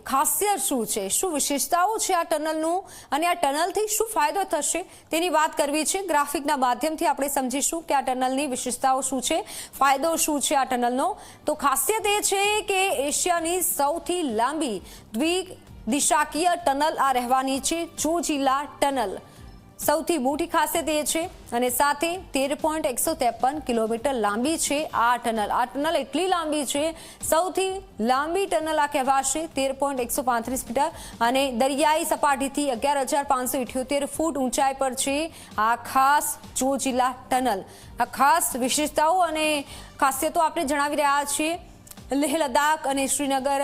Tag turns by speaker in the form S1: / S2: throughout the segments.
S1: ખાસિયત શું છે, શું વિશેષતાઓ છે આ ટનલનું અને આ ટનલથી શું ફાયદો થશે તેની વાત કરવી છે। ગ્રાફિકના માધ્યમથી આપણે સમજીશું કે આ ટનલની વિશેષતાઓ શું છે, ફાયદો શું છે આ ટનલનો। તો ખાસિયત એ છે કે એશિયાની સૌથી લાંબી દ્વિદિશાકીય ટનલ આ રહેવાની છે। ચોજીલા ટનલ સૌથી મોટી ખાસિયત એ છે અને સાથે 13.153 કિલોમીટર લાંબી છે આ ટનલ એટલી લાંબી છે, સૌથી લાંબી ટનલ આ કહેવાશે। 13.135 મીટર અને દરિયાઈ સપાટીથી 11,578 ફૂટ ઊંચાઈ પર છે આ ખાસ ચોજીલા ટનલ। આ ખાસ વિશેષતાઓ અને ખાસિયતો આપણે જણાવી રહ્યા છીએ। લેહ લદ્દાખ અને શ્રીનગર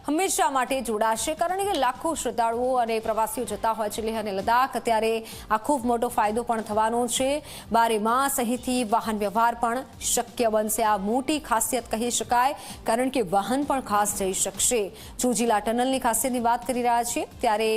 S1: હંમેશા માટે જોડાશે, કારણ કે લાખો શ્રદ્ધાળુઓ અને પ્રવાસીઓ જતા હોય છે લેહ અને લદ્દાખ। ત્યારે આ ખૂબ મોટો ફાયદો પણ થવાનો છે। 12 માસ અહીંથી વાહન વ્યવહાર પણ શક્ય બનશે। આ મોટી ખાસિયત કહી શકાય, કારણ કે વાહન પણ ખાસ જઈ શકશે। ચોજીલા ટનલની ખાસિયતની વાત કરી રહ્યા છીએ ત્યારે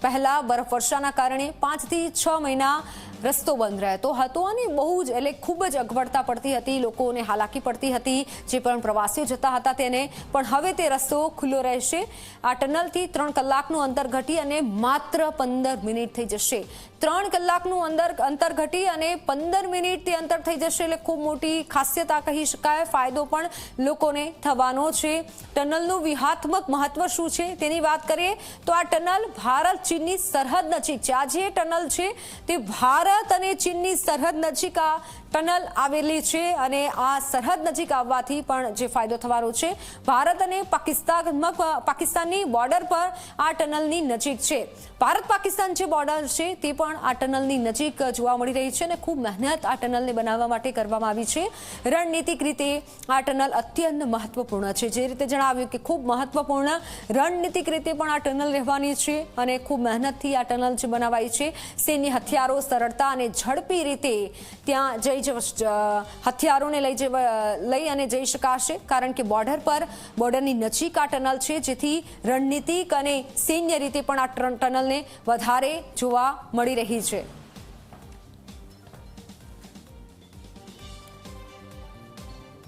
S1: પહેલા બરફવર્ષાના કારણે 5 થી 6 મહિના રસ્તો બંધ રહેતો હતો અને બહુ જ ખૂબ જ અગવડતા પડતી હતી, લોકોને હાલાકી પડતી હતી જે પણ પ્રવાસીઓ જતા હતા તેને। પણ હવે તે રસ્તો ખુલ્લો રહેશે। આ ટનલથી 3 કલાકનું અંતર ઘટી અને માત્ર 15 મિનિટ થઈ જશે। 3 કલાકનું અંતર ઘટી અને 15 મિનિટ તે અંતર થઈ જશે, એટલે ખૂબ મોટી ખાસિયત આ કહી શકાય। ફાયદો પણ લોકોને થવાનો છે। ટનલનું વ્યૂહાત્મક મહત્વ શું છે તેની વાત કરીએ તો આ ટનલ ભારત ચીનની સરહદ નજીક છે। આ જે ટનલ છે તે ભારત અને ચીનની સરહદ નજીક આ ટનલ આવેલી છે અને આ સરહદ નજીક આવવાથી પણ જે ફાયદો થવાનો છે, ભારત અને પાકિસ્તાનની બોર્ડર પર આ ટનલની નજીક છે। ભારત પાકિસ્તાન જે બોર્ડર છે તે પણ આ ટનલની નજીક જોવા મળી રહી છે અને ખૂબ મહેનત આ ટનલને બનાવવા માટે કરવામાં આવી છે। રણનીતિક રીતે આ ટનલ અત્યંત મહત્વપૂર્ણ છે। જે રીતે જણાવ્યું કે ખૂબ મહત્વપૂર્ણ રણનીતિક રીતે પણ આ ટનલ રહેવાની છે અને ખૂબ મહેનતથી આ ટનલ જે બનાવાઈ છે। સૈન્ય હથિયારો સરળતા અને ઝડપી રીતે ત્યાં હથિયારોને લઈ અને જઈ શકાશે, કારણ કે બોર્ડરની નજીક આ ટનલ છે, જેથી રણનીતિક અને સૈન્ય રીતે પણ આ ટનલને વધારે જોવા મળી રહી છે।